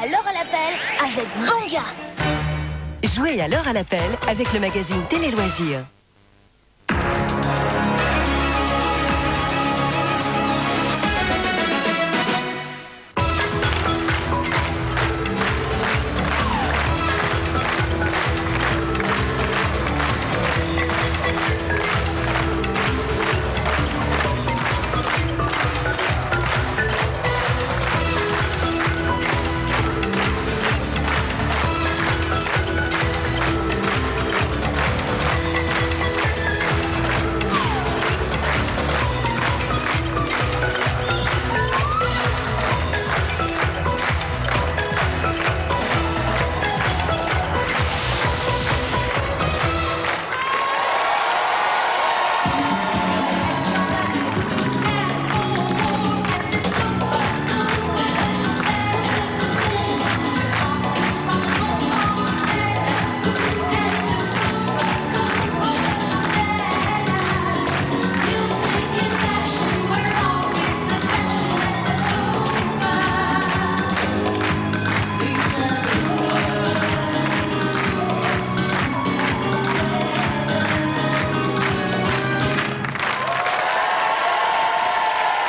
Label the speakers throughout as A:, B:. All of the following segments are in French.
A: à l'heure à l'appel avec Banga.
B: Jouez à l'heure à l'appel avec le magazine Télé Loisirs.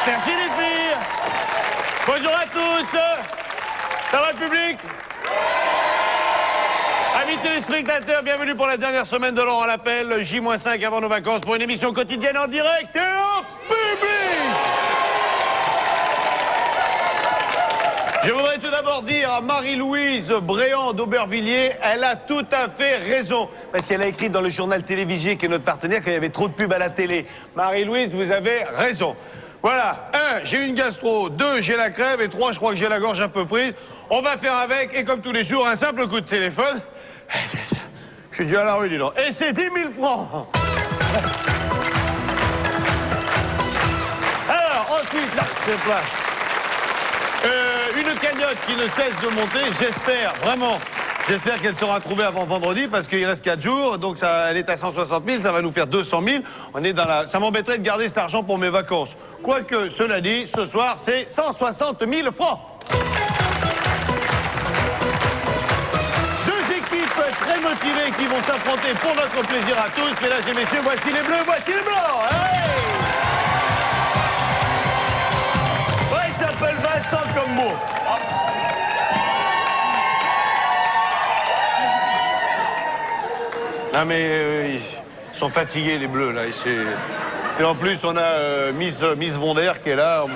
C: Merci les filles. Bonjour à tous. Ça va le public? Amis téléspectateurs, bienvenue pour la dernière semaine de l'an à l'appel, J-5 avant nos vacances pour une émission quotidienne en direct et en public. Je voudrais tout d'abord dire à Marie-Louise Bréant d'Aubervilliers, elle a tout à fait raison. Parce qu'elle a écrit dans le journal télévisé qui est notre partenaire qu'il y avait trop de pubs à la télé. Marie-Louise, vous avez raison. Voilà, 1, j'ai une gastro, 2, j'ai la crève, et 3, je crois que j'ai la gorge un peu prise. On va faire avec, et comme tous les jours, un simple coup de téléphone. Je suis déjà à la rue, dis donc. Et c'est 10 000 francs. Alors, ensuite, là, c'est place. Une cagnotte qui ne cesse de monter, j'espère, vraiment. J'espère qu'elle sera trouvée avant vendredi parce qu'il reste 4 jours, donc ça, elle est à 160 000, ça va nous faire 200 000. On est dans la... Ça m'embêterait de garder cet argent pour mes vacances. Quoique, cela dit, ce soir, c'est 160 000 francs. Deux équipes très motivées qui vont s'affronter pour notre plaisir à tous. Mesdames et messieurs, voici les bleus, voici les blancs. Hey, ouais, il s'appelle Vincent comme mot. Non mais ils sont fatigués les bleus là. Et en plus on a Miss Vonder qui est là.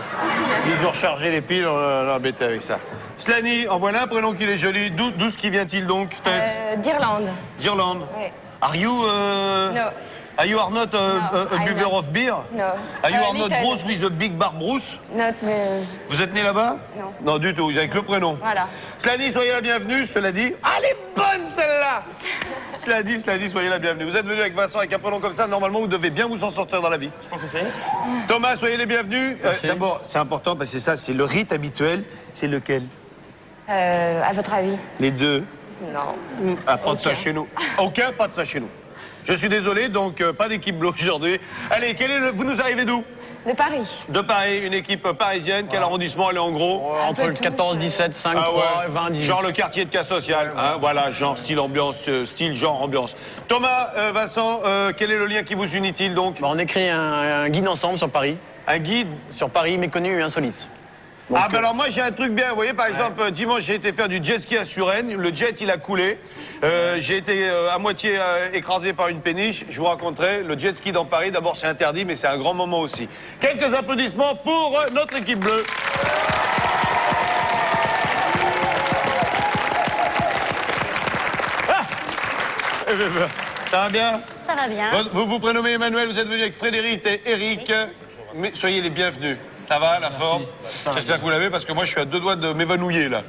C: Ils ont rechargé les piles, on a embêté avec ça. Slany, en voilà un prénom qu'il est joli. D'où qui vient-il donc, Tess?
D: D'Irlande.
C: D'Irlande.
D: Oui.
C: Are you
D: No.
C: Are you are not a
D: I'm
C: buver
D: not.
C: of beer?
D: No.
C: Are you are not
D: Little.
C: Bruce with a big bar Bruce?
D: Not,
C: Vous êtes né là-bas?
D: Non.
C: Non du tout, vous avez que le prénom.
D: Voilà.
C: Slany, soyez la bienvenue, cela dit. Ah, elle est bonne celle-là! Cela dit, soyez la bienvenue. Vous êtes venu avec Vincent avec un prénom comme ça, normalement vous devez bien vous en sortir dans la vie.
E: Je pense que c'est.
C: Thomas, soyez les bienvenus. D'abord, c'est important parce que ça, c'est le rite habituel. C'est lequel?
D: à votre avis?
C: Les deux.
D: Non.
C: Ah, pas de ça chez nous. Aucun, pas de ça chez nous. Je suis désolé, donc pas d'équipe bleue aujourd'hui. Allez, vous nous arrivez d'où?
D: De Paris.
C: De Paris, une équipe parisienne. Quel arrondissement elle est en gros?
E: Entre le 14, 17, 5,
C: Ah
E: 3,
C: ouais.
E: 20, 18.
C: Genre le quartier de cas social. Hein, voilà, genre style ambiance, style genre ambiance. Thomas, Vincent, quel est le lien qui vous unit-il donc?
E: On écrit un guide ensemble sur Paris.
C: Un guide?
E: Sur Paris méconnu et insolite. Donc,
C: Ah ben alors moi j'ai un truc bien, vous voyez par exemple dimanche j'ai été faire du jet ski à Suresnes, le jet il a coulé, j'ai été à moitié écrasé par une péniche, je vous raconterai, le jet ski dans Paris d'abord c'est interdit mais c'est un grand moment aussi. Quelques applaudissements pour notre équipe bleue. Ah ça va bien?
A: Ça va bien.
C: Vous vous prénommez Emmanuel, vous êtes venu avec Frédéric et Eric, mais soyez les bienvenus. Ça va, la forme? J'espère que vous l'avez, parce que moi, je suis à 2 doigts de m'évanouiller, là.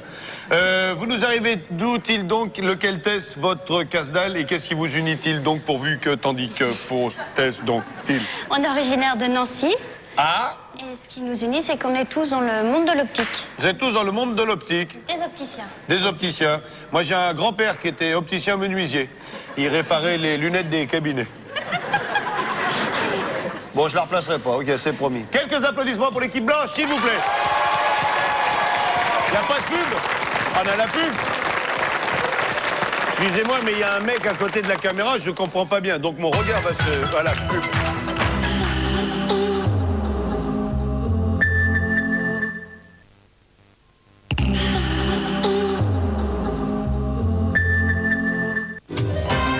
C: Vous nous arrivez d'où-il donc? Lequel test votre casse-dalle? Et qu'est-ce qui vous unit-il donc, pourvu que, tandis que, pour test donc-il?
F: On est originaire de Nancy.
C: Ah?
F: Et ce qui nous unit, c'est qu'on est tous dans le monde de l'optique.
C: Vous êtes tous dans le monde de l'optique?
F: Des opticiens.
C: Des opticiens. Moi, j'ai un grand-père qui était opticien menuisier. Il réparait les lunettes des cabinets. Bon, je la replacerai pas, ok, c'est promis. Quelques applaudissements pour l'équipe blanche, s'il vous plaît. Il n'y a pas de pub? On a la pub. Excusez-moi, mais il y a un mec à côté de la caméra, je comprends pas bien. Donc mon regard va se... Voilà, pub.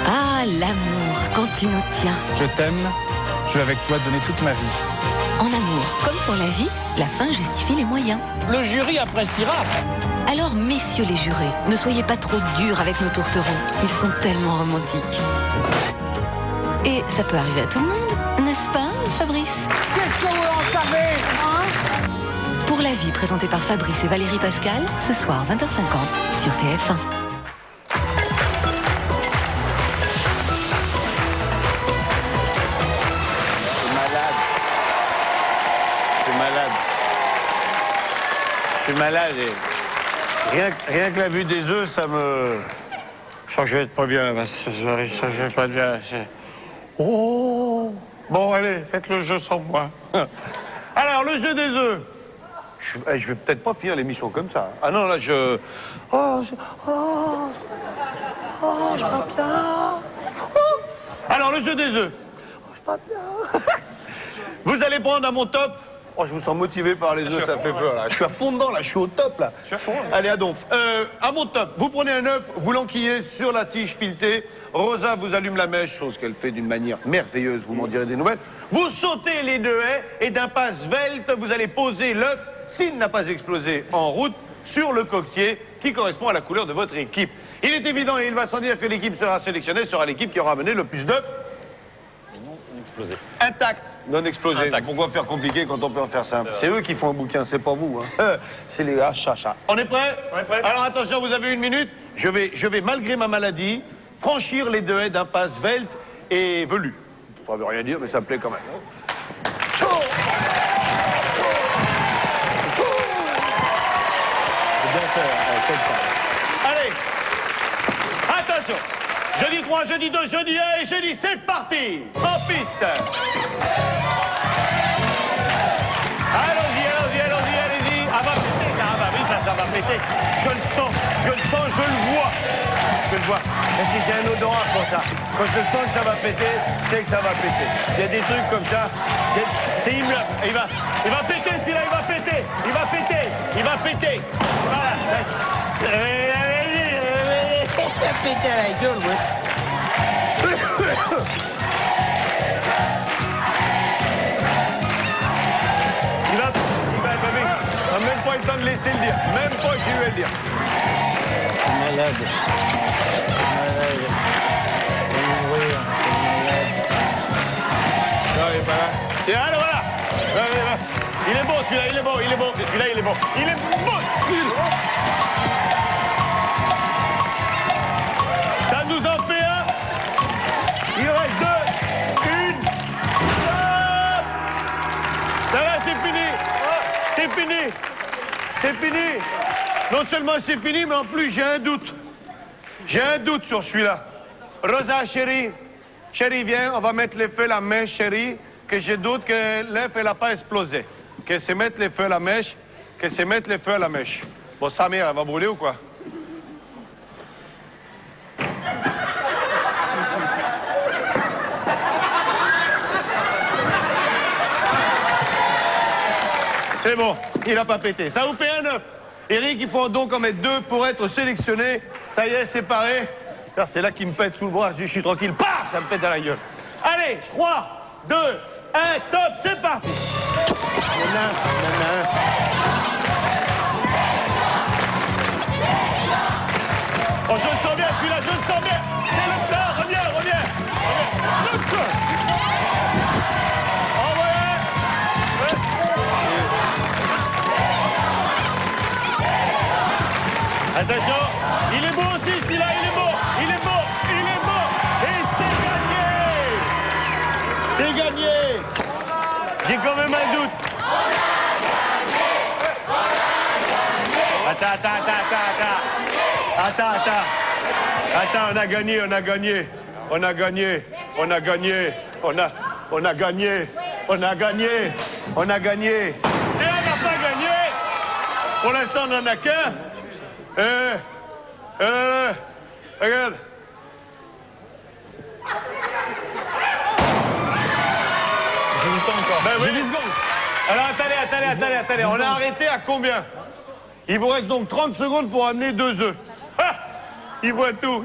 G: Ah, l'amour, quand tu nous tiens.
H: Je t'aime, je vais avec toi donner toute ma vie.
G: En amour, comme pour la vie, la fin justifie les moyens.
E: Le jury appréciera.
G: Alors, messieurs les jurés, ne soyez pas trop durs avec nos tourterons. Ils sont tellement romantiques. Et ça peut arriver à tout le monde, n'est-ce pas, Fabrice?
I: Qu'est-ce que vous en savez, hein?
G: Pour la vie, présentée par Fabrice et Valérie Pascal, ce soir 20h50 sur TF1.
C: Je suis malade et rien que la vue des œufs, ça me... Je sens que je vais être pas bien. Je vais pas bien. Oh. Bon, allez, faites le jeu sans moi. Alors, le jeu des œufs. Je vais peut-être pas finir l'émission comme ça. Ah non, là, je... je suis pas bien. Alors, le jeu des œufs. Je suis pas bien. Vous allez prendre à mon top. Oh, je vous sens motivé par les œufs, ça fait peur, là. Je suis à fond dedans, là, je suis au top, là. Je suis à fond, là. Allez, à donf. À mon top, vous prenez un œuf, vous l'enquillez sur la tige filetée. Rosa vous allume la mèche, chose qu'elle fait d'une manière merveilleuse, vous m'en direz des nouvelles. Vous sautez les deux haies et d'un pas svelte, vous allez poser l'œuf, s'il n'a pas explosé en route, sur le coquetier qui correspond à la couleur de votre équipe. Il est évident, et il va sans dire, que l'équipe sera sélectionnée, sera l'équipe qui aura amené le plus d'œufs.
E: Explosé.
C: Intact, non explosé.
E: Intact.
C: Pourquoi faire compliqué quand on peut en faire simple? C'est eux qui font un bouquin, c'est pas vous. Hein. C'est les gars, chacha. On est prêt? On est prêt. Alors attention, vous avez 1 minute. Je vais, malgré ma maladie, franchir les deux haies d'un pas svelte et velu. Ça veut rien dire, mais ça me plaît quand même. Faut bien faire, comme ça. Allez, attention. Je dis 3, je dis 2, je dis 1 et je dis c'est parti. En piste. Allons-y, allez-y. Ah va péter, ça va, oui, ça va péter. Je le sens, je le vois. Je le vois. Et si j'ai un odorat pour ça, quand je sens que ça va péter, c'est que ça va péter. Il y a des trucs comme ça, c'est immuable. Il va péter celui-là, il va péter. Voilà. Il va péter à la gueule, ouais. Il va même pas eu le temps de laisser le dire. Même pas j'ai eu à le dire. Malade. Non, il est pas là. Et alors voilà. Il est bon celui-là, il est bon. Celui-là, il est bon. Il est bon. Ça nous en fait un. Il reste 2, 1. Ça va, c'est fini. C'est fini. Non seulement c'est fini, mais en plus j'ai un doute. J'ai un doute sur celui-là. Rosa, chérie, viens, on va mettre les feux à la mèche, chérie, que j'ai doute que l'œuf, elle n'a pas explosé. Que se mettre les feux à la mèche, Bon, sa mère, elle va brûler ou quoi? C'est bon, il n'a pas pété. Ça vous fait un œuf. Eric, il faut donc en mettre 2 pour être sélectionné. Ça y est, c'est paré. C'est là qu'il me pète sous le bras. Je suis tranquille. Paf, ça me pète à la gueule. Allez, 3, 2, 1, top, c'est parti. Oh, je le sens bien, celui-là, je le sens bien. C'est le plat, reviens. Attention, il est beau aussi celui-là, il est beau. Et c'est gagné. J'ai quand même un doute. Attends, on a gagné. Et on n'a pas gagné. Pour l'instant, on n'en a qu'un. Regarde.
E: J'ai du temps encore.
C: Ben oui.
E: J'ai 10 secondes.
C: Alors attendez. On a arrêté à combien? Il vous reste donc 30 secondes pour amener 2 œufs. Ah, il voit tout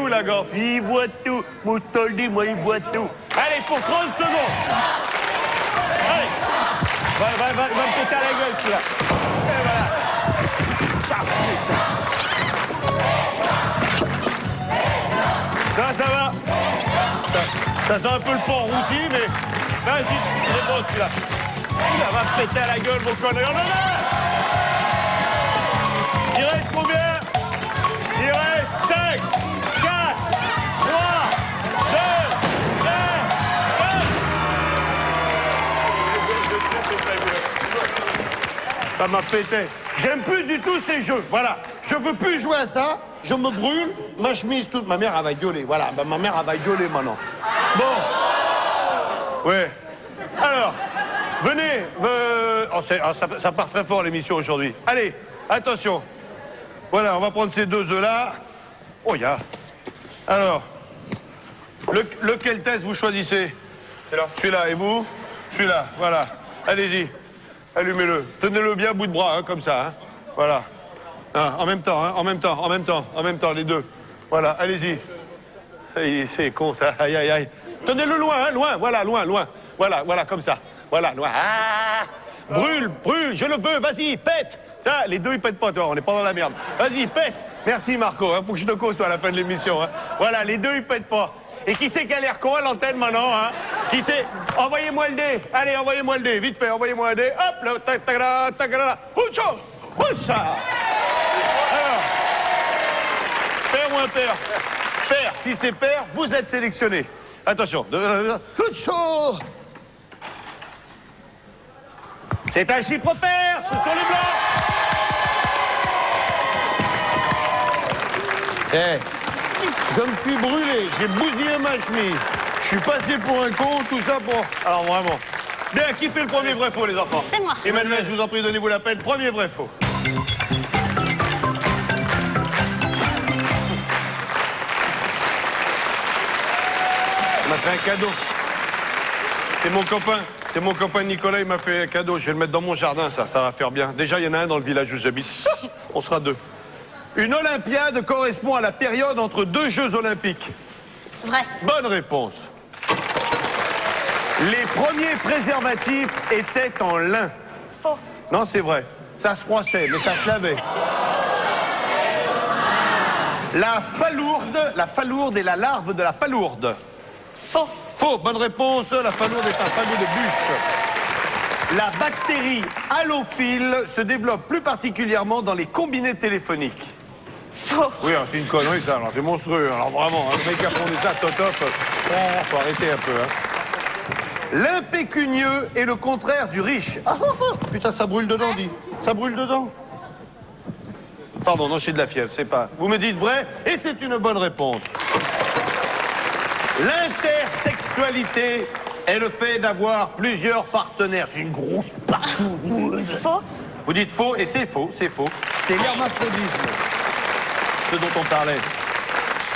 C: la gaffe. Il voit tout. Moutoldi, moi, il voit tout. Allez, pour 30 secondes. Allez. Va me péter à la gueule, celui-là. Et voilà. Ça, putain. Ça va. Ça sent un peu le port roussi, mais... Vas-y, c'est bon, celui-là. Ça va me péter à la gueule, mon connard. Non, il reste combien? Il reste 5, 4, 3, 2, 1. Ça m'a pété. J'aime plus du tout ces jeux. Voilà. Je veux plus jouer à ça. Je me brûle. Ma chemise, toute. Ma mère, elle va gueuler. Voilà. Ben, ma mère, elle va gueuler maintenant. Bon. Ouais. Alors, venez. Ça part très fort, l'émission, aujourd'hui. Allez, attention. Voilà, on va prendre ces 2 œufs-là. Oh, ya. Alors, lequel test vous choisissez? C'est là. Celui-là, et vous? Celui-là, voilà. Allez-y. Allumez-le. Tenez-le bien à bout de bras, hein, comme ça. Hein. Voilà. Ah, en même temps, les deux. Voilà, allez-y. C'est con, ça. Aïe, aïe, aïe. Tenez-le loin, hein, loin. Voilà, loin. Voilà, comme ça. Voilà, loin. Ah, brûle, je le veux, vas-y, pète. Ça, les deux, ils pètent pas, toi, on n'est pas dans la merde. Vas-y, pète. Merci, Marco, hein, faut que je te cause, toi, à la fin de l'émission. Hein. Voilà, les deux, ils pètent pas. Et qui c'est qui a l'air con à l'antenne maintenant, hein? Qui c'est? Envoyez-moi le dé. Allez, envoyez-moi le dé. Vite fait, envoyez-moi un dé. Hop, là, tac, Houcho! Houcha! Alors, père ou impair? Père, si c'est père, vous êtes sélectionné. Attention. Houcho! C'est un chiffre pair, ce sont les blancs. Je me suis brûlé, j'ai bousillé ma chemise. Je suis passé pour un con, tout ça pour... Alors vraiment. Bien, qui fait le premier vrai faux, les enfants?
F: C'est moi.
C: Emmanuel, je vous en prie, donnez-vous la peine. Premier vrai faux. Il m'a fait un cadeau. C'est mon copain Nicolas, il m'a fait un cadeau. Je vais le mettre dans mon jardin, ça va faire bien. Déjà, il y en a un dans le village où j'habite. On sera 2. Une Olympiade correspond à la période entre 2 Jeux Olympiques.
F: Vrai.
C: Bonne réponse. Les premiers préservatifs étaient en lin.
F: Faux.
C: Non, c'est vrai. Ça se froissait, mais ça se lavait. La falourde est la larve de la palourde.
F: Faux.
C: Faux, bonne réponse. La falourde est un fameux de bûches. La bactérie halophile se développe plus particulièrement dans les combinés téléphoniques.
F: Faux.
C: Oui, c'est une connerie, ça. Alors, c'est monstrueux. Alors, vraiment, le mec qui a fondé ça, top. Faut arrêter un peu, hein. L'impécunieux est le contraire du riche. Ah, putain, ça brûle dedans, dit. Ça brûle dedans. Pardon, non, j'ai de la fièvre, c'est pas... Vous me dites vrai, et c'est une bonne réponse. L'intersexualité est le fait d'avoir plusieurs partenaires. C'est une grosse partout.
F: Faux.
C: Vous dites faux, et c'est faux, c'est faux. C'est l'hermaphrodisme, ce dont on parlait.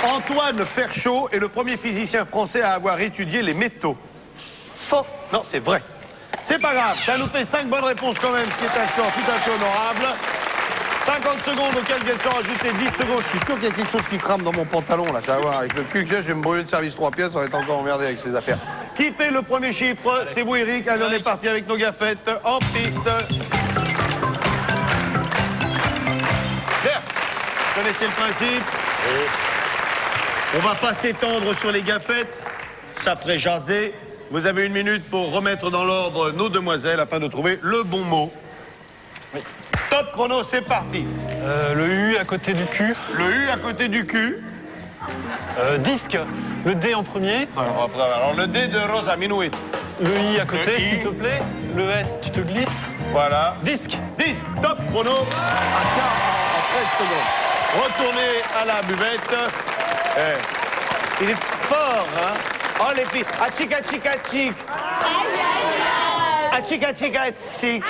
C: Antoine Ferchaud est le premier physicien français à avoir étudié les métaux.
F: Faux.
C: Non, c'est vrai. C'est pas grave, ça nous fait 5 bonnes réponses quand même, ce qui est un score tout à fait honorable. 50 secondes auxquelles viennent se rajouter 10 secondes. Je suis sûr qu'il y a quelque chose qui crame dans mon pantalon, là. Tu vas voir, avec le cul que j'ai, je vais me brûler de service 3 pièces, on va être encore emmerdé avec ces affaires. Qui fait le premier chiffre? C'est vous, Eric. Allez, on est parti avec nos gaffettes en piste. Bien. Vous connaissez le principe? On va pas s'étendre sur les gaffettes. Ça ferait jaser. Vous avez 1 minute pour remettre dans l'ordre nos demoiselles afin de trouver le bon mot. Oui. Top chrono, c'est parti.
E: Le U à côté du cul.
C: Le U à côté du cul.
E: Disque. Le D en premier.
C: Alors le D de Rosa Minouit.
E: Le I à côté,
C: Le I.
E: s'il te plaît. Le S, tu te glisses.
C: Voilà.
E: Disque.
C: Disque. Top chrono. En 13 secondes. Retournez à la buvette. Il est fort, hein? Oh les filles. Achika chika chik. Achika chika chik.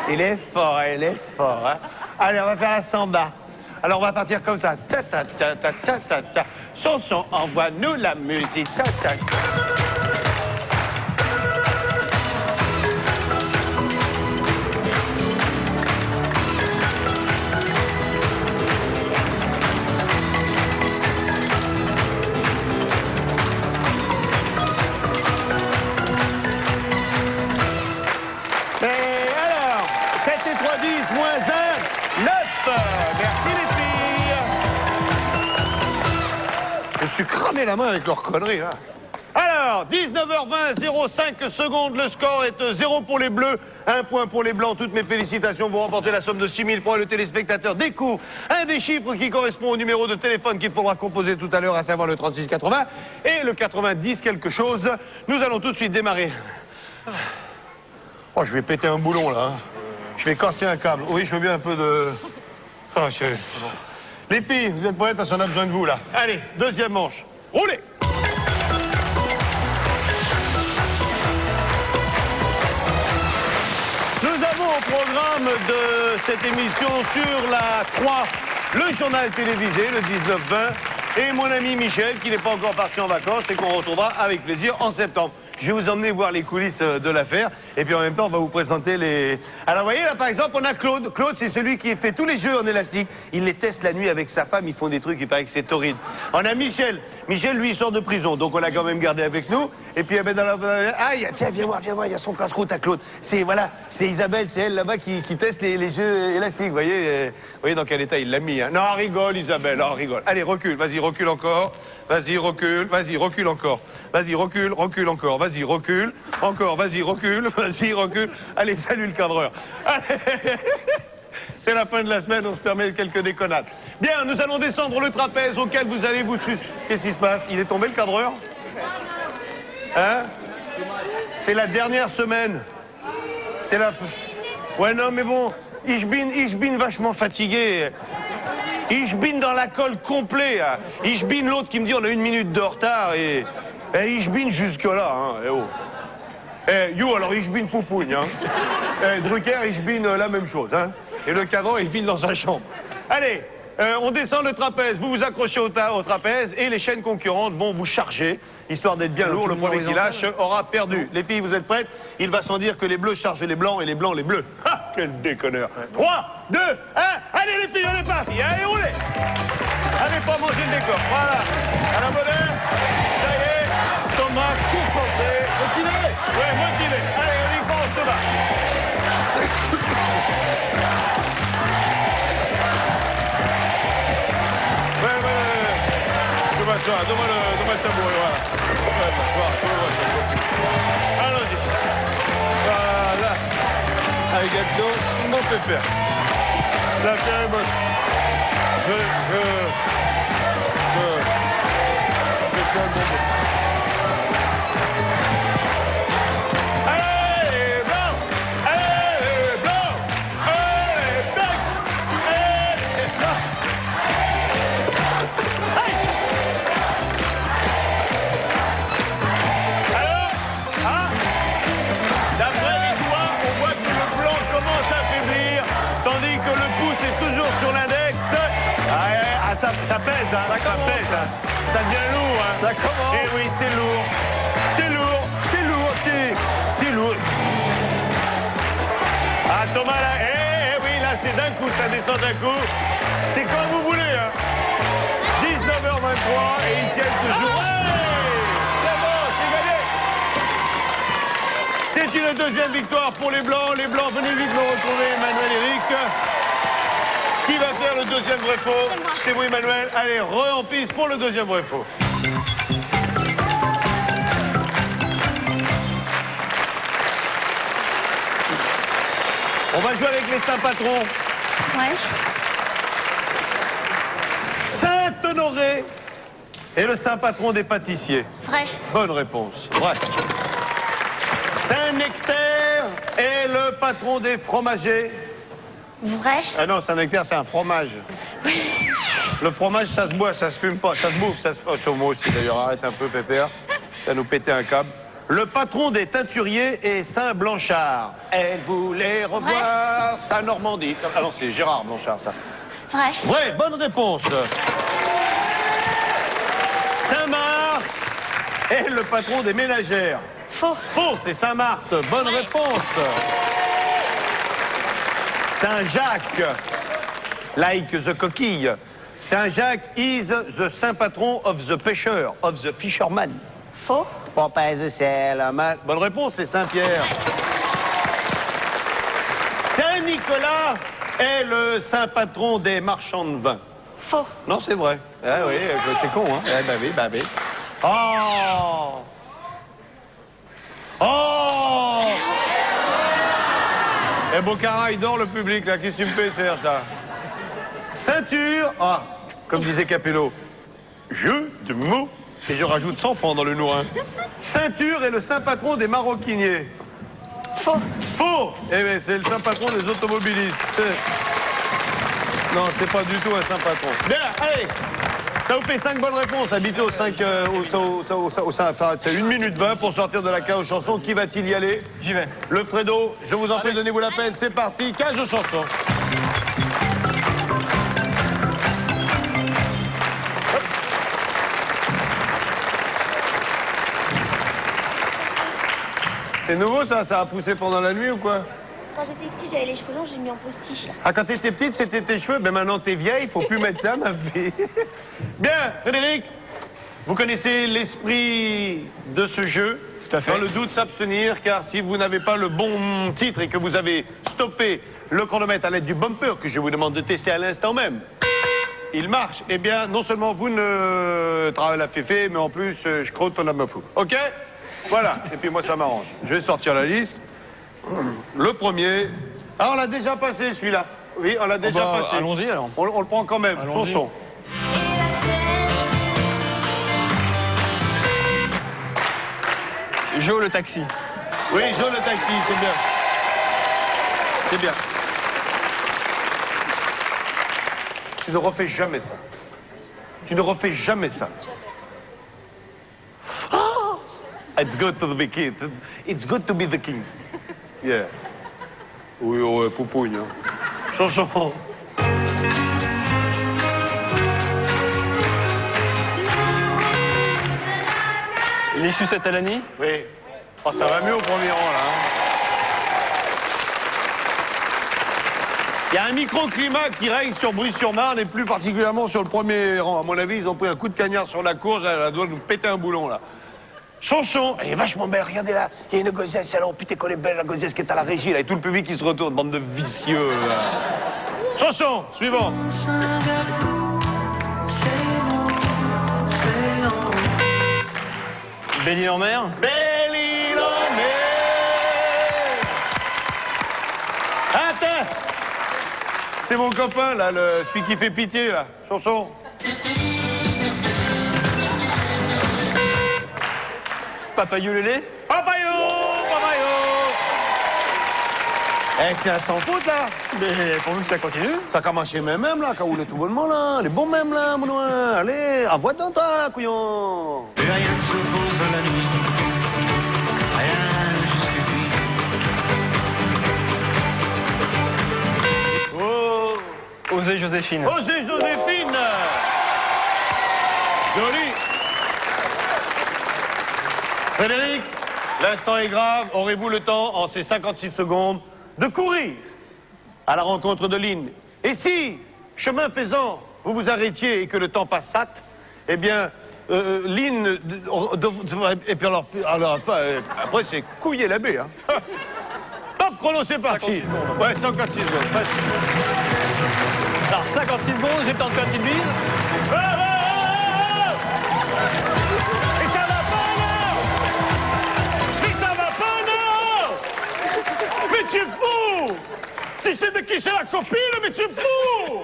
C: Il est fort, hein? Allez, on va faire la samba. Alors, on va partir comme ça. Ta ta ta ta ta ta ta. Chanson, envoie-nous la musique. Ta ta. Et alors, 7 et 3, 10, moins 1, 9. Merci les filles. Je suis cramé la main avec leurs conneries, là. Alors, 19h20, 0,5 secondes, le score est 0 pour les bleus, 1 point pour les blancs. Toutes mes félicitations, vous remportez la somme de 6 000 francs et le téléspectateur découvre un des chiffres qui correspond au numéro de téléphone qu'il faudra composer tout à l'heure, à savoir le 3680 et le 90 quelque chose. Nous allons tout de suite démarrer. Oh, je vais péter un boulon, là. Hein. Je vais casser un câble. Oui, je veux bien un peu de... Oh, c'est bon. Les filles, vous êtes prêtes parce qu'on a besoin de vous, là. Allez, deuxième manche. Roulez! Nous avons au programme de cette émission sur la 3, le journal télévisé, le 19-20, et mon ami Michel, qui n'est pas encore parti en vacances et qu'on retrouvera avec plaisir en septembre. Je vais vous emmener voir les coulisses de l'affaire. Et puis en même temps, on va vous présenter les... Alors vous voyez, là par exemple, on a Claude. Claude, c'est celui qui fait tous les jeux en élastique. Il les teste la nuit avec sa femme. Ils font des trucs, il paraît que c'est torride. On a Michel. Michel, lui, il sort de prison. Donc on l'a quand même gardé avec nous. Et puis, dans la... Ah, tiens, viens voir, il y a son casse-croûte à Claude. C'est, voilà, c'est Isabelle, c'est elle là-bas qui teste les jeux élastiques. Vous voyez dans quel état il l'a mis. Hein. Non, rigole, Isabelle, rigole. Allez, recule, vas-y, recule encore. Vas-y, recule, encore. Vas-y, recule encore. Vas-y, recule. Encore, vas-y, recule. Allez, salut le cadreur. C'est la fin de la semaine, on se permet quelques déconnades. Bien, nous allons descendre le trapèze auquel vous allez vous Qu'est-ce qui se passe? Il est tombé le cadreur? Hein? C'est la dernière semaine. C'est la fin. Ouais, non, mais bon, ich bin vachement fatigué. Ich bin dans la colle complet. Hein. Ich bin l'autre qui me dit on a 1 minute de retard et ich bin jusque-là. Hein. Eh oh. You, alors ich bin poupougne. Hein. Drucker, ich bin la même chose. Hein. Et le cadran, il file dans sa chambre. Allez, on descend le trapèze. Vous vous accrochez au trapèze et les chaînes concurrentes vont vous charger. Histoire d'être bien lourd, le premier qui lâche aura perdu. Les filles, vous êtes prêtes? Il va sans dire que les bleus chargent les blancs et les blancs les bleus. Ah, quel déconneur. 3, 2, 1, allez les filles, on est parti. Allez, roulez. Allez, pas manger le décor. Voilà. À la moderne. Ça y est. Thomas, concentré. Motivé. Ouais, motivé. Allez, on y pense, Thomas. Donne-moi le tabouret, voilà. Allons-y. Voilà. Arigato, mon pépère. La terre est bonne. Je fais un bon mot. Allez, blanc! Allez, blanc! Allez, blanc! Allez, blanc! Tandis que le pouce est toujours sur l'index. Ça pèse, hein. Ça pèse. Hein. Ça devient lourd. Hein. Ça commence. Eh oui, c'est lourd. C'est lourd. C'est lourd. C'est lourd. Ah, Thomas, là. Eh oui, là, c'est d'un coup. Ça descend d'un coup. C'est comme vous voulez. Hein. 19h23 et ils tiennent toujours. C'est bon, c'est gagné. C'est une deuxième victoire pour les Blancs. Les Blancs, venez vite me retrouver, Emmanuel Eric. Qui va faire le deuxième vrai-faux? C'est vous, Emmanuel. Allez, en piste pour le deuxième vrai-faux. On va jouer avec les saints patrons.
F: Ouais.
C: Saint-Honoré est le saint patron des pâtissiers.
F: Vrai.
C: Bonne réponse. Vrai. Saint-Nectaire est le patron des fromagers.
F: Vrai.
C: Ah non, Saint-Nectaire, c'est un fromage. Le fromage, ça se boit, ça se fume pas. Ça se bouffe, ça se... Oh, moi aussi, d'ailleurs, arrête un peu, Pépère. Ça nous péter un câble. Le patron des teinturiers est Saint-Blanchard. Elle voulait revoir sa Normandie. Ah non, c'est Gérard Blanchard, ça.
F: Vrai.
C: Vrai, bonne réponse. Saint-Marc est le patron des ménagères.
F: Faux.
C: Faux, c'est Saint-Marthe. Bonne réponse. Saint-Jacques, like the coquille. Saint-Jacques is the saint patron of the pêcheur, of the fisherman.
F: Faux.
C: Papa is the man. Bonne réponse, c'est Saint-Pierre. Saint-Nicolas est le saint patron des marchands de vin.
F: Faux.
C: Non, c'est vrai. Ah oui, c'est con, hein. Eh, bah oui. Oh! Oh! Eh, Bocara, il dort le public, là. Qu'est-ce que tu me fais, Serge, là? Ceinture. Ah, comme disait Capello. Jeu de mots. Et je rajoute 100 francs dans le nourrin. Ceinture est le saint patron des maroquiniers.
F: Faux.
C: Faux! Eh bien, c'est le saint patron des automobilistes. Non, c'est pas du tout un saint patron. Bien, allez! Ça vous fait 5 bonnes réponses. Habitez au 5... Enfin, c'est 1 minute 20 pour sortir de la cage aux chansons. Qui va-t-il y aller?
E: J'y vais.
C: Le Fredo, je vous en prie, donnez-vous la peine. C'est parti, cage aux chansons. C'est nouveau ça a poussé pendant la nuit ou quoi?
A: Quand j'étais petite, j'avais les cheveux longs, j'ai mis en postiche. Là.
C: Ah, quand t'étais petite, c'était tes cheveux. Ben maintenant, t'es vieille, faut plus mettre ça, ma fille. Bien, Frédéric, vous connaissez l'esprit de ce jeu.
E: Tout à fait.
C: Dans le doute, s'abstenir, car si vous n'avez pas le bon titre et que vous avez stoppé le chronomètre à l'aide du bumper, que je vous demande de tester à l'instant même, il marche. Eh bien, non seulement vous ne travaillez la féfé, mais en plus, je crotte ton âme fou. OK? Voilà. Et puis moi, ça m'arrange. Je vais sortir la liste. Le premier. Ah, on l'a déjà passé, celui-là. Oui, on l'a déjà passé.
E: Allons-y, alors.
C: On le prend quand même.
E: Allons-y.
C: Chanson.
E: Joe le taxi.
C: Oui, Joe le taxi, c'est bien. C'est bien. Tu ne refais jamais ça. Tu ne refais jamais ça. Oh! It's good to be king. It's good to be the king. Yeah. Oui, ouais, poupouille. Hein. Chanson.
E: Les sucettes à l'année.
C: Oui. Oh, ça va mieux au premier rang, là. Hein. Il y a un microclimat qui règne sur Brie-sur-Marne et plus particulièrement sur le premier rang. À mon avis, ils ont pris un coup de cagnard sur la courge, elle doit nous péter un boulon, là. Chanson, elle est vachement belle, regardez là, il y a une gossesse, alors putain qu'elle est belle, la gossesse qui est à la régie, là, et tout le public qui se retourne, bande de vicieux, là. Chanson, suivant.
E: Belle-Île-en-Mer.
C: Belle-Île-en-Mer. Attends. C'est mon copain, là, celui qui fait pitié, là. Chanson.
E: Papayou Lélé.
C: Papayou, papayou. Eh, c'est un sans faute, là.
E: Mais pourvu que ça continue.
C: Ça commence chez même, là, quand vous voulez tout bonnement, là. Les bons mêmes, là, mon noir. Allez, envoie dans toi, couillon.
J: Et rien ne s'oppose la nuit. Rien ne suffit.
C: Oh.
E: Osez Joséphine.
C: Osez Joséphine. Joli. Frédéric, l'instant est grave. Aurez-vous le temps, en ces 56 secondes, de courir à la rencontre de Lynn? Et si, chemin faisant, vous vous arrêtiez et que le temps passasse, eh bien, Lynn... Et puis alors après, c'est couiller la baie, hein. Top chrono, c'est parti.
E: 56 secondes.
C: Ouais, 56 secondes. Facile.
E: Alors 56 secondes, j'ai le temps de faire une petite bise.
C: Et ça va pas, non! Mais ça va pas, non! Mais tu es fou! Tu sais de qui c'est la copine, mais tu es fou!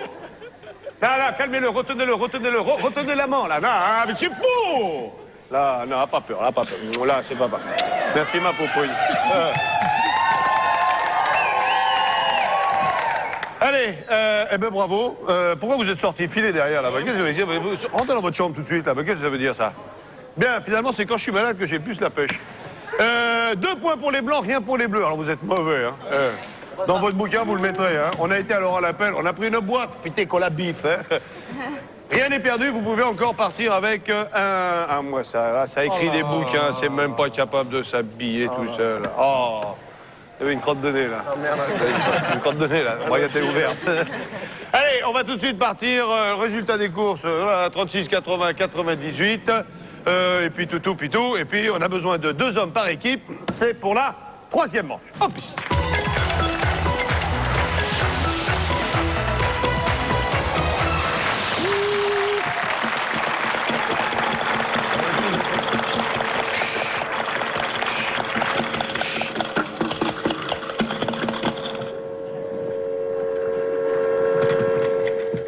C: Là, calmez-le, retenez l'amant, là, non, mais tu es fou! Là, non, pas peur, là, pas peur. Là, c'est pas parfait. Merci, ma poupouille. Allez, eh ben bravo. Pourquoi vous êtes sorti filer derrière là-bas? Qu'est-ce que ça veut dire? Rentrez dans votre chambre tout de suite là-bas. Qu'est-ce que ça veut dire ça? Bien, finalement, c'est quand je suis malade que j'ai plus la pêche. 2 points pour les blancs, rien pour les bleus. Alors vous êtes mauvais, hein. Dans votre bouquin, vous le mettrez, hein. On a été alors à l'appel, on a pris une boîte, putain qu'on la biffe, hein. Rien n'est perdu, vous pouvez encore partir avec un mois. Ça écrit des bouquins, c'est même pas capable de s'habiller tout seul. Oh, il y avait une crotte de nez là. Oh merde, une crotte de nez là. Regarde, elle est ouverte. Allez, on va tout de suite partir. Résultat des courses, 36, 80, 98. Et puis tout. Et puis on a besoin de 2 hommes par équipe. C'est pour la 3e manche. En piste.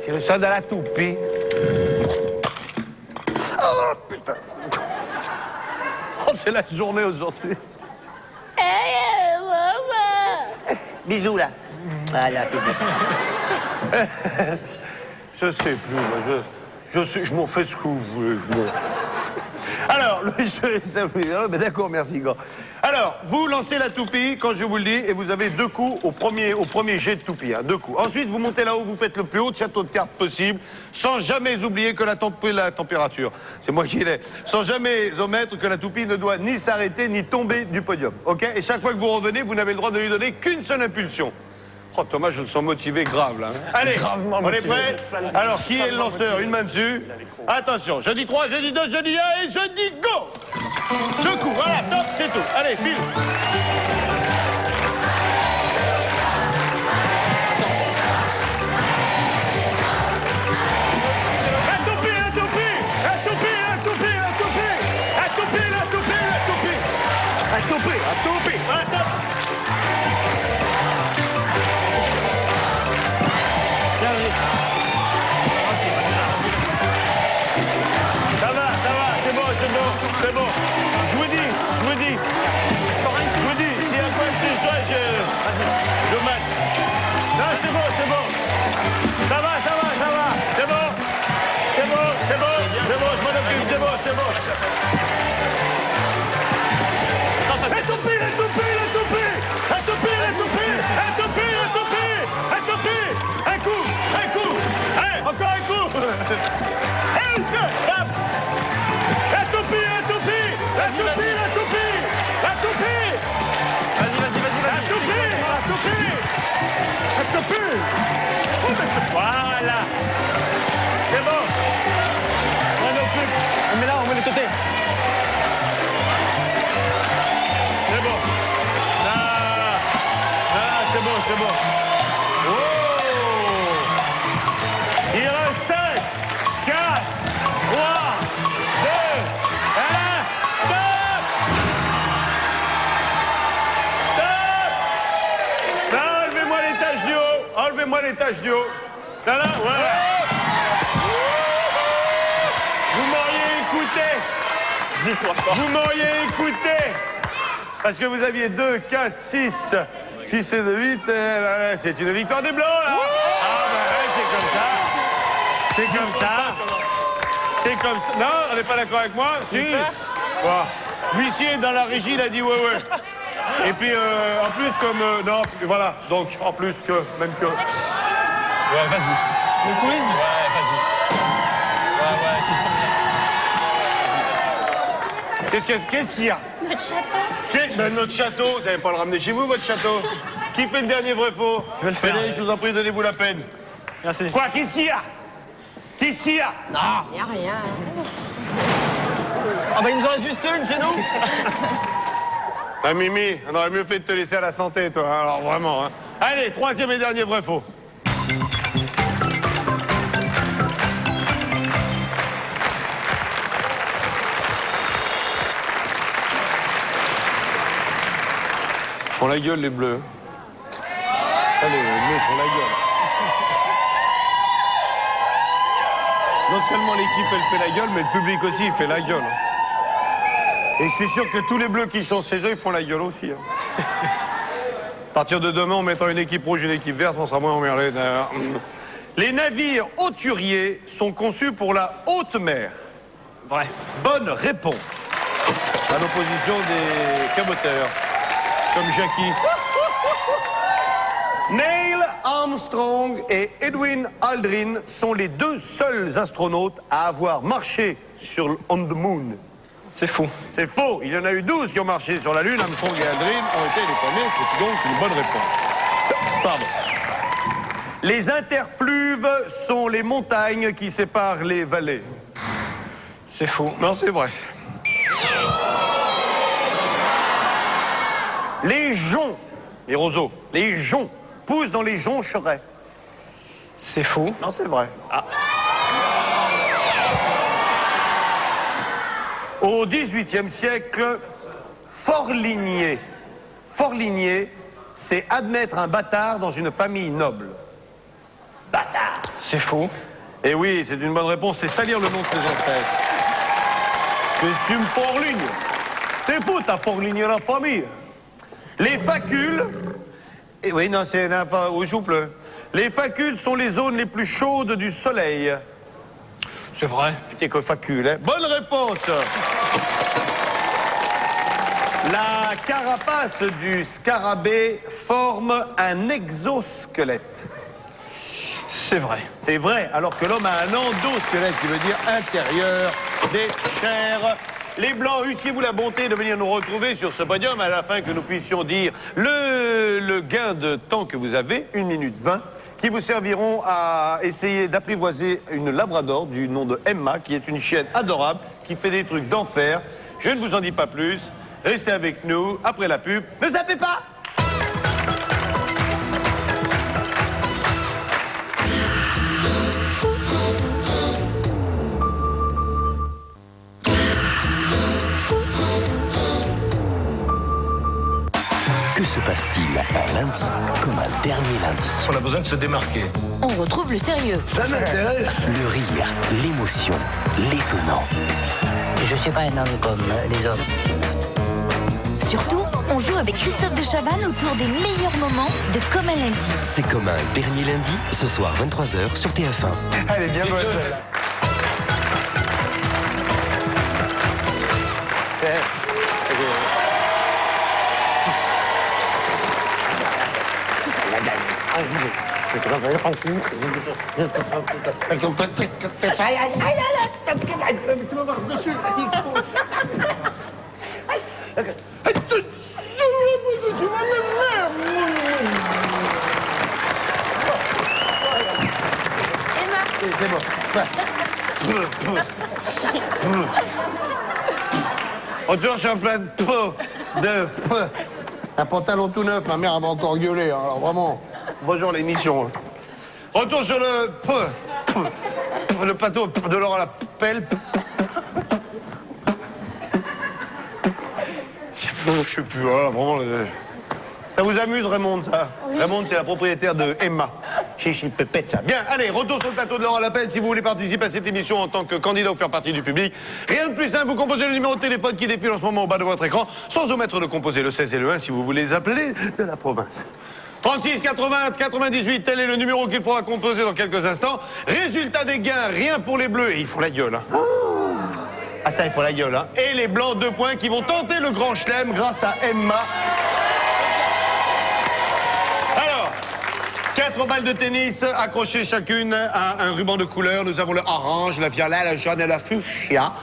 C: C'est le son de la toupie. Oh putain. Oh, c'est la journée aujourd'hui. Bisous là. Voilà, je sais plus, moi, je m'en fais ce que vous voulez. Alors, d'accord, merci, gars. Alors, vous lancez la toupie quand je vous le dis et vous avez 2 coups au premier jet de toupie, hein, 2 coups. Ensuite, vous montez là-haut, vous faites le plus haut de château de cartes possible, sans jamais oublier que la température, c'est moi qui l'ai, sans jamais omettre que la toupie ne doit ni s'arrêter ni tomber du podium, ok? Et chaque fois que vous revenez, vous n'avez le droit de lui donner qu'une seule impulsion. Oh Thomas, je le sens motivé grave là. Allez, on est prêts? Alors, qui est le lanceur? Une main dessus. Attention, je dis 3, je dis 2, je dis 1 et je dis go! 2 coups, voilà, top, c'est tout. Allez, file. C'est bon. Je vous dis. S'il y a quoi que ce soit, je mate. Non, c'est bon. Ça va. C'est bon, je m'en occupe, c'est bon. La toupie. Un coup. Allez, encore un coup. Et une seule. La toupie. Vas-y. La toupie. Voilà. C'est bon. On occupe.
E: On met là, on met le côté.
C: C'est bon. Là, c'est bon. Oh. Il reste 5, 4, 3, 2, 1, stop! Là, enlevez-moi les taches du haut. Là, voilà. Vous m'auriez écouté. Parce que vous aviez 2, 4, 6. 6 et 2, 8. C'est une victoire des Blancs, là. C'est comme ça. Non, on n'est pas d'accord avec moi? Si. Bon. L'huissier dans la régie, il a dit ouais. Et puis, en plus, comme... non, voilà. Donc, en plus que... Même que...
E: Ouais, vas-y.
H: Le quiz?
E: Ouais, vas-y. Ouais, tu sens bien.
C: Qu'est-ce qu'il y a?
A: Notre château.
C: Notre château, vous n'allez pas le ramener chez vous, votre château? Qui fait le dernier vrai faux?
H: Je vais le faire.
C: Allez, je vous en prie, donnez-vous la peine.
H: Merci.
C: Quoi? Qu'est-ce qu'il y a? Non.
D: Il n'y a rien.
E: Ah bah il nous en reste juste une, c'est nous.
C: Ah, Mimi, on aurait mieux fait de te laisser à la santé, toi, hein, alors vraiment. Hein. Allez, 3e et dernier vrai faux. Ils font la gueule, les bleus. Allez, les bleus font la gueule. Non seulement l'équipe, elle fait la gueule, mais le public aussi, il fait la gueule. Et je suis sûr que tous les bleus qui sont chez eux, ils font la gueule aussi. Hein. À partir de demain, en mettant une équipe rouge et une équipe verte, on sera moins emmerdés. Les navires hauturiers sont conçus pour la haute mer.
H: Vrai.
C: Bonne réponse. À l'opposition des caboteurs, comme Jackie. Neil Armstrong et Edwin Aldrin sont les deux seuls astronautes à avoir marché sur on the moon.
E: C'est faux.
C: C'est faux. Il y en a eu 12 qui ont marché sur la Lune. Armstrong et Aldrin ont été les premiers. C'est donc une bonne réponse. Pardon. Les interfluves sont les montagnes qui séparent les vallées.
E: C'est faux.
C: Non, c'est vrai. Les joncs, les roseaux, les joncs poussent dans les joncherets.
E: C'est faux.
C: Non, c'est vrai. Ah. Au XVIIIe siècle, forligner, c'est admettre un bâtard dans une famille noble. Bâtard.
E: C'est faux.
C: Eh oui, c'est une bonne réponse, c'est salir le nom de ses ancêtres. Qu'est-ce que tu me forlignes? T'es fou, t'as forligné la famille. Les facules... Eh oui, non, c'est... Enfin, au souple. Les facules sont les zones les plus chaudes du soleil.
E: C'est vrai.
C: Putain, que facule, hein? Bonne réponse. La carapace du scarabée forme un exosquelette.
E: C'est vrai.
C: C'est vrai, alors que l'homme a un endosquelette, qui veut dire intérieur des chairs. Les Blancs, eussiez-vous la bonté de venir nous retrouver sur ce podium à la fin que nous puissions dire le gain de temps que vous avez, 1 minute 20, qui vous serviront à essayer d'apprivoiser une labrador du nom de Emma, qui est une chienne adorable, qui fait des trucs d'enfer. Je ne vous en dis pas plus. Restez avec nous après la pub. Ne zappez pas!
K: Que se passe-t-il un lundi comme un dernier lundi?
J: On a besoin de se démarquer.
G: On retrouve le sérieux.
J: Ça m'intéresse.
K: Le rire, l'émotion, l'étonnant.
L: Je suis pas un homme comme les hommes.
G: Surtout, on joue avec Christophe de Chavannes autour des meilleurs moments de Comme un lundi.
K: C'est comme un dernier lundi, ce soir 23h sur TF1.
J: Elle est bien bonne celle-là.
C: Retour sur plein de peau, un pantalon tout neuf, ma mère avait encore gueulé, hein, alors vraiment, bonjour l'émission. Retour sur le plateau de Laurent la pelle. Je sais plus, voilà, vraiment... Ça vous amuse, Raymond, ça? Oui. Raymond, c'est la propriétaire de Emma. Chichi Pépette, ça. Bien, allez, retour sur le plateau de Laurent Lapelle. Si vous voulez participer à cette émission en tant que candidat ou faire partie du public, rien de plus simple, vous composez le numéro de téléphone qui défile en ce moment au bas de votre écran, sans omettre de composer le 16 et le 1 si vous voulez les appeler de la province. 36 80 98, tel est le numéro qu'il faudra composer dans quelques instants. Résultat des gains, rien pour les bleus. Et ils font la gueule, hein. Ah ça, ils font la gueule, hein. Et les blancs, 2 points, qui vont tenter le grand chelem grâce à Emma. 4 balles de tennis accrochées chacune à un ruban de couleur. Nous avons le orange, le violet, le jaune et le fuchsia.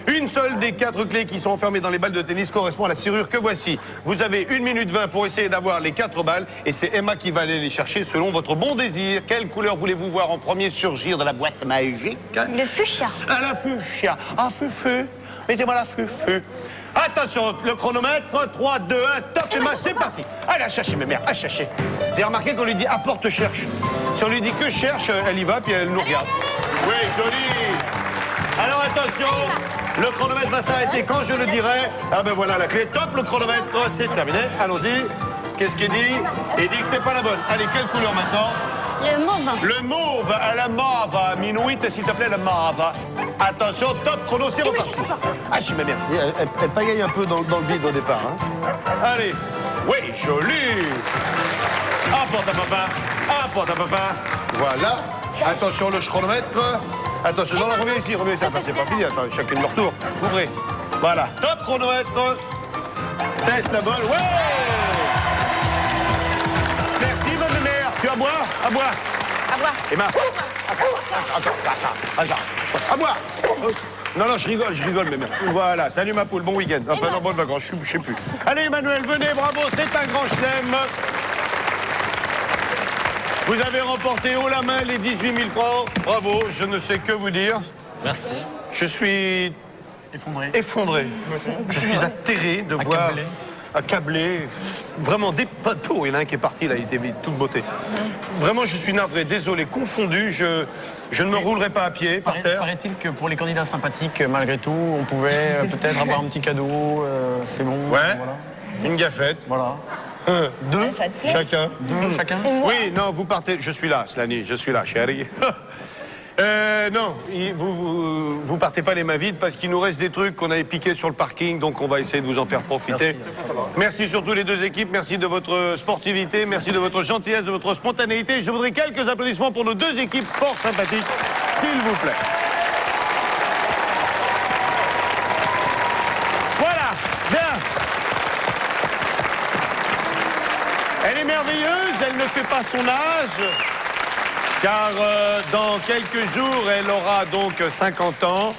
C: Une seule des 4 clés qui sont enfermées dans les balles de tennis correspond à la serrure que voici. Vous avez 1 minute 20 pour essayer d'avoir les 4 balles et c'est Emma qui va aller les chercher selon votre bon désir. Quelle couleur voulez-vous voir en premier surgir de la boîte magique?
A: Le fuchsia.
C: Ah, la fuchsia. Ah, fufu. Mettez-moi la fufu. Attention, le chronomètre, 3, 2, 1, top, Emma, c'est parti. Allez, à chercher, mes mères, à chercher. Vous avez remarqué qu'on lui dit apporte, cherche. Si on lui dit que cherche, elle y va, puis elle nous regarde. Oui, joli. Alors attention, le chronomètre va s'arrêter quand je le dirai. Ah ben voilà la clé, top, le chronomètre, c'est terminé. Allons-y. Qu'est-ce qu'il dit? Il dit que c'est pas la bonne. Allez, quelle couleur maintenant?
A: Le mauve.
C: Le mauve, à la mauve. Minuit, s'il te plaît, la mauve. Attention, top, chrono, c'est reparti. Ah, je m'aime bien. Elle pagaille un peu dans le vide au départ. Hein. Allez. Oui, joli. Apporte à papa. Apporte à papa. Voilà. Attention, le chronomètre. Attention, non, reviens ici. Attends, c'est pas fini. Attends, chacune leur tour. Ouvrez. Voilà. Top chronomètre. Cesse la bonne. Ouais. Merci, bonne mère. Tu as à boire? À boire.
D: À boire.
C: Emma. À boire. Non, non, je rigole, mais merde. Voilà, salut ma poule, bon week-end. Enfin, non, bonnes vacances, je sais plus. Allez, Emmanuel, venez, bravo, c'est un grand chelem. Vous avez remporté haut la main les 18 000 francs. Bravo, je ne sais que vous dire.
E: Merci.
C: Je suis effondré. Je suis atterré de voir... Accablé. Vraiment des bateaux. Il y en a un qui est parti, là, il était toute beauté. Vraiment, je suis navré, désolé, confondu. Je ne me roulerai pas à pied, par terre.
E: Paraît-il que pour les candidats sympathiques, malgré tout, on pouvait peut-être avoir un petit cadeau. C'est bon.
C: Ouais.
E: Voilà.
C: Une gaffette.
E: Voilà.
C: Deux, chacun.
E: Deux, chacun.
C: Oui, non, vous partez. Je suis là, Slany, je suis là, chérie. Non, vous partez pas les mains vides parce qu'il nous reste des trucs qu'on avait piqués sur le parking, donc on va essayer de vous en faire profiter. Merci surtout les deux équipes, merci de votre sportivité, merci de votre gentillesse, de votre spontanéité. Je voudrais quelques applaudissements pour nos deux équipes fort sympathiques, s'il vous plaît. Voilà, bien. Elle est merveilleuse, elle ne fait pas son âge. Car dans quelques jours, elle aura donc 50 ans.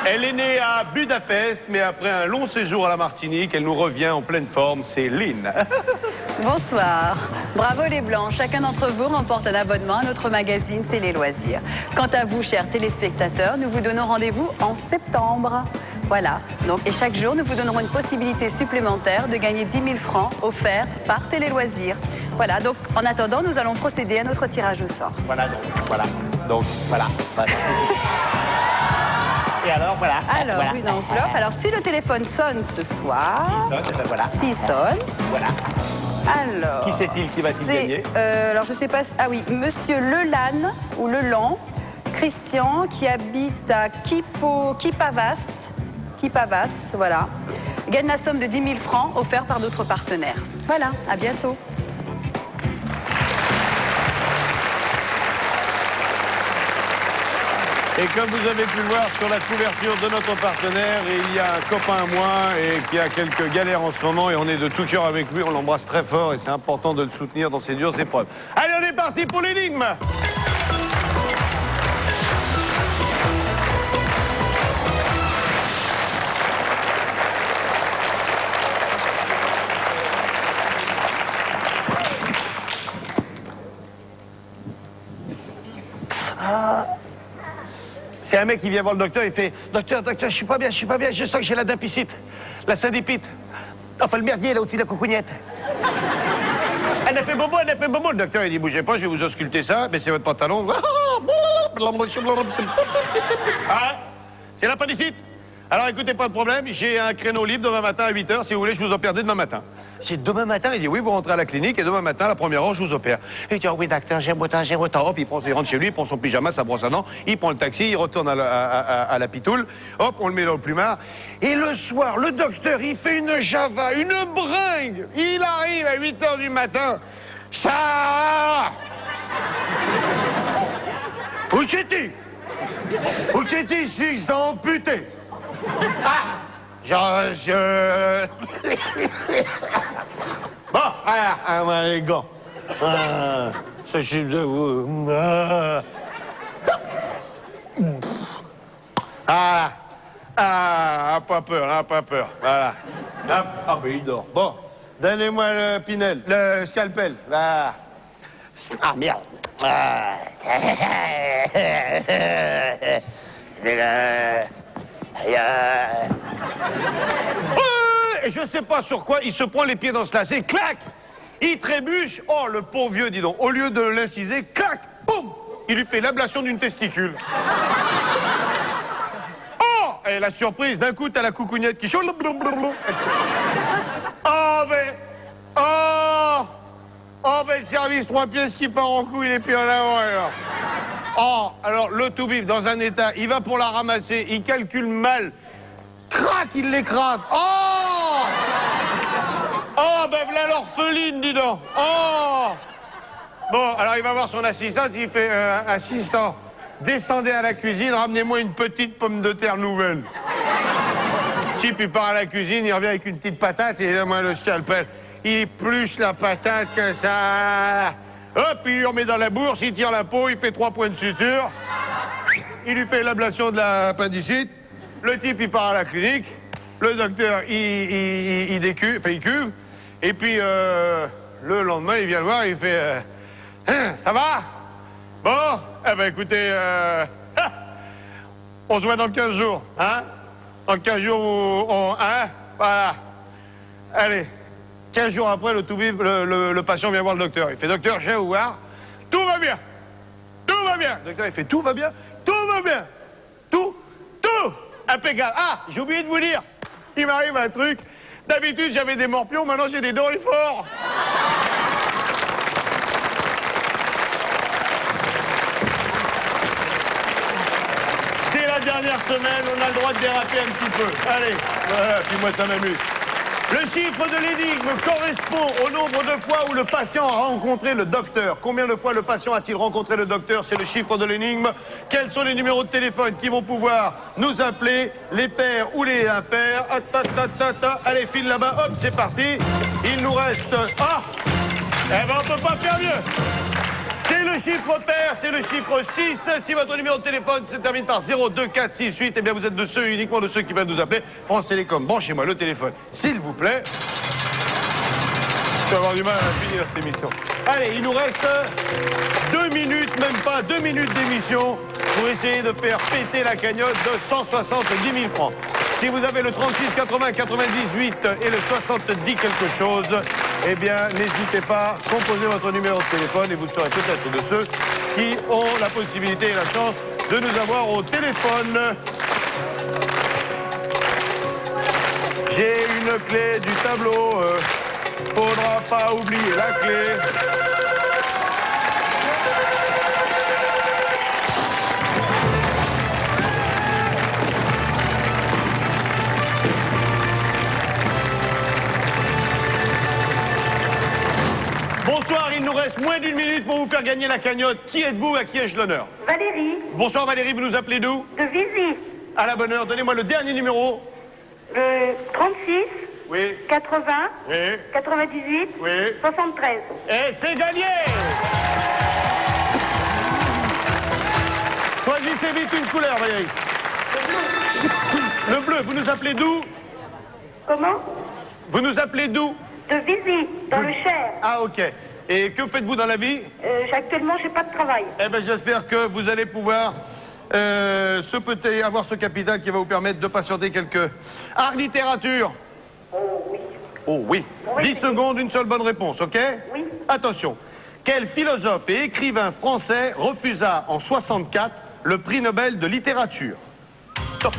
C: Elle est née à Budapest, mais après un long séjour à la Martinique, elle nous revient en pleine forme, c'est Lynn.
M: Bonsoir. Bravo les Blancs. Chacun d'entre vous remporte un abonnement à notre magazine Télé Loisirs. Quant à vous, chers téléspectateurs, nous vous donnons rendez-vous en septembre. Voilà. Donc, et chaque jour, nous vous donnerons une possibilité supplémentaire de gagner 10 000 francs offerts par Télé Loisirs. Voilà. Donc, en attendant, nous allons procéder à notre tirage au sort.
C: Voilà, donc, voilà. Et alors, voilà.
M: Alors,
C: voilà.
M: une enveloppe. Alors, si le téléphone sonne ce soir...
C: S'il sonne, voilà.
M: S'il sonne...
C: Voilà.
M: Alors...
C: Qui c'est-il qui va-t-il gagner?
M: Alors, je sais pas... Ah oui, Monsieur Lelan, ou Lelan, Christian, qui habite à Kipavas, voilà, gagne la somme de 10 000 francs offerte par d'autres partenaires. Voilà, à bientôt.
C: Et comme vous avez pu le voir sur la couverture de notre partenaire, il y a un copain à moi et qui a quelques galères en ce moment et on est de tout cœur avec lui, on l'embrasse très fort et c'est important de le soutenir dans ces dures épreuves. Allez, on est parti pour l'énigme. C'est un mec qui vient voir le docteur, il fait « Docteur, je suis pas bien, je sens que j'ai la dapicite, la syndipite. Enfin, le merdier, là, au-dessus de la coucougnette. » Elle a fait bobo. Le docteur, il dit « Bougez pas, je vais vous ausculter ça. Baissez votre pantalon. » Ah, c'est l'appendicite. Alors, écoutez, pas de problème, j'ai un créneau libre demain matin à 8h. Si vous voulez, je vous opère dès demain matin. C'est demain matin? Il dit oui, vous rentrez à la clinique et demain matin, à la première heure, je vous opère. Il dit oh, oui, docteur, j'aime autant. Hop, il rentre chez lui, il prend son pyjama, sa brosse à dents, il prend le taxi, il retourne à la pitoule. Hop, on le met dans le plumard. Et le soir, le docteur, il fait une java, une bringue. Il arrive à 8h du matin. Ça! Ucchetti, si je t'ai amputé. Ah! Bon, alors, les gants. S'agit de vous. Pas peur. Voilà. Hop, ah, ben il dort. Bon, donnez-moi le pinel, le scalpel. Là. Ah, merde. Et je sais pas sur quoi, il se prend les pieds dans ce lacet, clac! Il trébuche, oh le pauvre vieux, dis donc, au lieu de l'inciser, clac! Boum! Il lui fait l'ablation d'une testicule. Oh! Et la surprise, d'un coup, t'as la coucougnette qui chante. Oh, ben le service 3 pièces qui part en couille et puis en avant, alors. Oh, alors le tout-bif dans un état, il va pour la ramasser, il calcule mal. Crac, il l'écrase. Oh! Oh, ben voilà l'orpheline, dis donc. Oh! Bon, alors il va voir son assistante, il fait assistant, descendez à la cuisine, ramenez-moi une petite pomme de terre nouvelle. type, il part à la cuisine, il revient avec une petite patate, et là, moi, le scalpel, il épluche la patate comme ça. Hop, il lui remet dans la bourse, il tire la peau, il fait 3 points de suture. Il lui fait l'ablation de l'appendicite. Le type, il part à la clinique. Le docteur, il décuve, enfin, il cuve. Et puis, le lendemain, il vient le voir, il fait... ça va? Bon? Eh ben, écoutez, on se voit dans 15 jours, hein? Dans 15 jours, hein? Voilà. Allez. 15 jours après, le patient vient voir le docteur. Il fait, docteur, je viens vous voir. Tout va bien. Tout va bien. Le docteur, il fait, tout va bien. Tout va bien. Tout. Impeccable. Ah, j'ai oublié de vous dire. Il m'arrive un truc. D'habitude, j'avais des morpions. Maintenant, j'ai des doryphores. C'est la dernière semaine. On a le droit de déraper un petit peu. Allez. Voilà, puis moi, ça m'amuse. Le chiffre de l'énigme correspond au nombre de fois où le patient a rencontré le docteur. Combien de fois le patient a-t-il rencontré le docteur? C'est le chiffre de l'énigme. Quels sont les numéros de téléphone qui vont pouvoir nous appeler, les pairs ou les impairs? Allez, file là-bas, hop, c'est parti. Il nous reste... Ah! Eh ben, on peut pas faire mieux. C'est le chiffre pair, c'est le chiffre 6. Si votre numéro de téléphone se termine par 0, 2, 4, 6, 8, eh bien vous êtes de ceux, uniquement de ceux qui viennent nous appeler. France Télécom, branchez-moi le téléphone, s'il vous plaît. Je vais avoir du mal à finir cette émission. Allez, il nous reste 2 minutes, même pas 2 minutes d'émission pour essayer de faire péter la cagnotte de 170 000 francs. Si vous avez le 36 80 98 et le 70 quelque chose, eh bien, n'hésitez pas, composez votre numéro de téléphone et vous serez peut-être de ceux qui ont la possibilité et la chance de nous avoir au téléphone. J'ai une clé du tableau, faudra pas oublier la clé. Bonsoir, il nous reste moins d'1 minute pour vous faire gagner la cagnotte. Qui êtes-vous? À qui ai-je l'honneur?
F: Valérie.
C: Bonsoir Valérie, vous nous appelez d'où?
F: De Vizy.
C: À la bonne heure, donnez-moi le dernier numéro.
F: Le 36.
C: Oui.
F: 80.
C: Oui.
F: 98.
C: Oui.
F: 73.
C: Et c'est gagné! Choisissez vite une couleur, Valérie. Le bleu, vous nous appelez d'où?
F: Comment?
C: Vous nous appelez d'où?
F: De Vizy, dans le Cher.
C: Ah, ok. Et que faites-vous dans la vie?
F: Actuellement, j'ai pas de travail.
C: Eh bien, j'espère que vous allez pouvoir avoir ce capital qui va vous permettre de patienter quelques... Art, littérature.
F: Oh oui.
C: Oh oui. 10 secondes, une seule bonne réponse, ok?
F: Oui.
C: Attention. Quel philosophe et écrivain français refusa en 64 le prix Nobel de littérature? Top.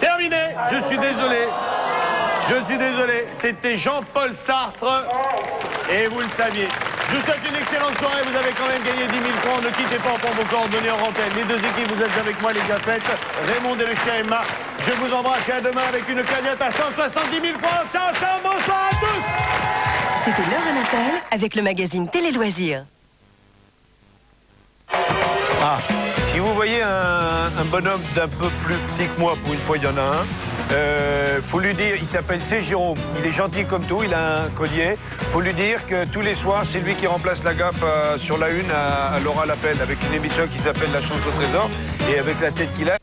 C: Terminé. Je suis désolé. Je suis désolé. C'était Jean-Paul Sartre. Et vous le saviez. Je vous souhaite une excellente soirée. Vous avez quand même gagné 10 000 francs. Ne quittez pas, on prend vos coordonnées en antenne. Les deux équipes, vous êtes avec moi, les gafettes. Raymond et le chien Emma. Je vous embrasse et à demain avec une cagnotte à 170 000 francs. Ciao, ciao, bonsoir à tous.
B: C'était l'heure à l'appel avec le magazine Télé Loisirs.
C: Ah, si vous voyez un bonhomme d'un peu plus petit que moi, pour une fois il y en a un, faut lui dire, il s'appelle C. Jérôme, il est gentil comme tout, il a un collier. Faut lui dire que tous les soirs, c'est lui qui remplace la gaffe sur la une à Laura Lapelle avec une émission qui s'appelle La chance au trésor. Et avec la tête qu'il a...